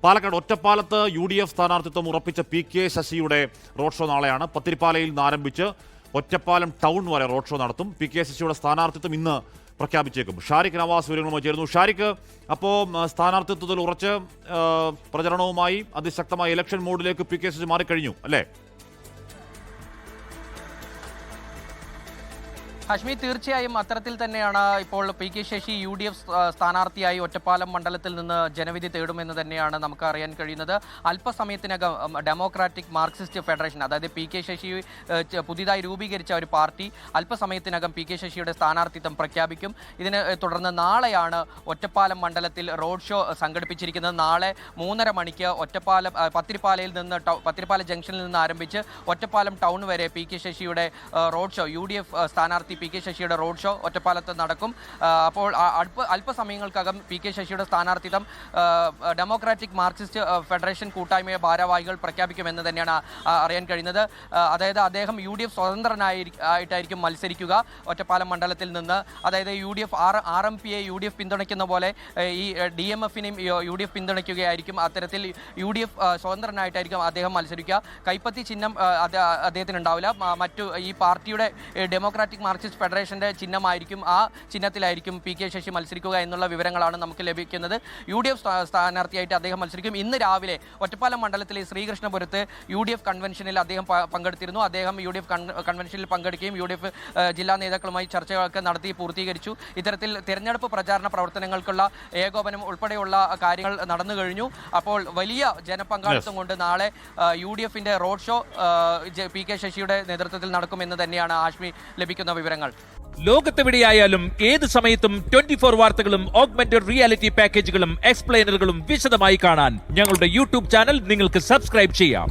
പാലക്കാട് ഒറ്റപ്പാലത്ത് UDF സ്ഥാനാർത്ഥിത്വം ഉറപ്പിച്ച PK ശശിയുടെ റോഡ് ഷോ നാളെയാണ്. പത്തിരിപ്പാലയിൽ നിന്ന് ആരംഭിച്ച് ഒറ്റപ്പാലം ടൗൺ വരെ റോഡ് ഷോ നടത്തും. PK ശശിയുടെ സ്ഥാനാർത്ഥിത്വം ഇന്ന് പ്രഖ്യാപിച്ചേക്കും. ഷാരിഖ് നവാസ് വിവരങ്ങളുമായി ചേരുന്നു. ഷാരിഖ്, അപ്പോൾ സ്ഥാനാർത്ഥിത്വത്തിൽ ഉറച്ച് പ്രചരണവുമായി അതിശക്തമായ ഇലക്ഷൻ മോഡിലേക്ക് PK ശശി മാറിക്കഴിഞ്ഞു അല്ലേ? ഹാഷ്മി, തീർച്ചയായും അത്തരത്തിൽ തന്നെയാണ്. ഇപ്പോൾ PK ശശി UDF സ്ഥാനാർത്ഥിയായി ഒറ്റപ്പാലം മണ്ഡലത്തിൽ നിന്ന് ജനവിധി തേടുമെന്ന് തന്നെയാണ് നമുക്ക് അറിയാൻ കഴിയുന്നത്. അല്പസമയത്തിനകം ഡെമോക്രാറ്റിക് മാർക്സിസ്റ്റ് ഫെഡറേഷൻ, അതായത് PK ശശി പുതിയതായി രൂപീകരിച്ച ഒരു പാർട്ടി അല്പസമയത്തിനകം PK ശശിയുടെ സ്ഥാനാർത്ഥിത്വം പ്രഖ്യാപിക്കും. ഇതിനെ തുടർന്ന് നാളെയാണ് ഒറ്റപ്പാലം മണ്ഡലത്തിൽ റോഡ് ഷോ സംഘടിപ്പിച്ചിരിക്കുന്നത്. നാളെ 3:30 മണിക്ക് ഒറ്റപ്പാലം പത്തിരിപ്പാലയിൽ നിന്ന് പത്തിരിപ്പാല ജംഗ്ഷനിൽ നിന്ന് ആരംഭിച്ച് ഒറ്റപ്പാലം ടൗൺ വരെ PK ശശിയുടെ റോഡ് ഷോ, UDF സ്ഥാനാർത്ഥി PK ശശിയുടെ റോഡ് ഷോ ഒറ്റപ്പാലത്ത് നടക്കും. അപ്പോൾ അല്പസമയങ്ങൾക്കകം PK ശശിയുടെ സ്ഥാനാർത്ഥിത്വം ഡെമോക്രാറ്റിക് മാർക്സിസ്റ്റ് ഫെഡറേഷൻ കൂട്ടായ്മയെ ഭാരവാഹികൾ പ്രഖ്യാപിക്കുമെന്ന് തന്നെയാണ് അറിയാൻ കഴിയുന്നത്. അതായത് അദ്ദേഹം UDF സ്വതന്ത്രനായിട്ടായിരിക്കും മത്സരിക്കുക ഒറ്റപ്പാലം മണ്ഡലത്തിൽ നിന്ന്. അതായത് UDF RMPയെ UDF പിന്തുണയ്ക്കുന്ന പോലെ ഈ DMFനെയും UDF പിന്തുണയ്ക്കുകയായിരിക്കും. അത്തരത്തിൽ UDF സ്വതന്ത്രനായിട്ടായിരിക്കും അദ്ദേഹം മത്സരിക്കുക. കൈപ്പത്തി ചിഹ്നം അദ്ദേഹത്തിന് ഉണ്ടാവില്ല. മറ്റു ഈ പാർട്ടിയുടെ ഡെമോക്രാറ്റിക് മാർക്സിസ്റ്റ് ഫെഡറേഷന്റെ ചിഹ്നമായിരിക്കും, ആ ചിഹ്നത്തിലായിരിക്കും PK ശശി മത്സരിക്കുക എന്നുള്ള വിവരങ്ങളാണ് നമുക്ക് ലഭിക്കുന്നത്. UDF സ്ഥാനാർത്ഥിയായിട്ട് അദ്ദേഹം മത്സരിക്കും. ഇന്ന് രാവിലെ ഒറ്റപ്പാലം മണ്ഡലത്തിലെ ശ്രീകൃഷ്ണപുരത്ത് UDF കൺവെൻഷനിൽ അദ്ദേഹം പങ്കെടുത്തിരുന്നു. അദ്ദേഹം UDF കൺവെൻഷനിൽ പങ്കെടുക്കുകയും UDF ജില്ലാ നേതാക്കളുമായി ചർച്ചകളൊക്കെ നടത്തി പൂർത്തീകരിച്ചു. ഇത്തരത്തിൽ തിരഞ്ഞെടുപ്പ് പ്രചാരണ പ്രവർത്തനങ്ങൾക്കുള്ള ഏകോപനം ഉൾപ്പെടെയുള്ള കാര്യങ്ങൾ നടന്നു കഴിഞ്ഞു. അപ്പോൾ വലിയ ജനപങ്കാളിത്തം കൊണ്ട് നാളെ UDFന്റെ റോഡ് ഷോ PK ശശിയുടെ നേതൃത്വത്തിൽ നടക്കുമെന്ന് തന്നെയാണ് ആഷ്മി ലഭിക്കുന്ന വിവരങ്ങൾ. ലോകത്തെവിടെയായാലും ഏത് സമയത്തും 24 വാർത്തകളും ഓഗ്മെന്റഡ് റിയാലിറ്റി പാക്കേജുകളും എക്സ്പ്ലെയിനറുകളും വിശദമായി കാണാൻ ഞങ്ങളുടെ YouTube ചാനൽ നിങ്ങൾക്ക് സബ്സ്ക്രൈബ് ചെയ്യാം.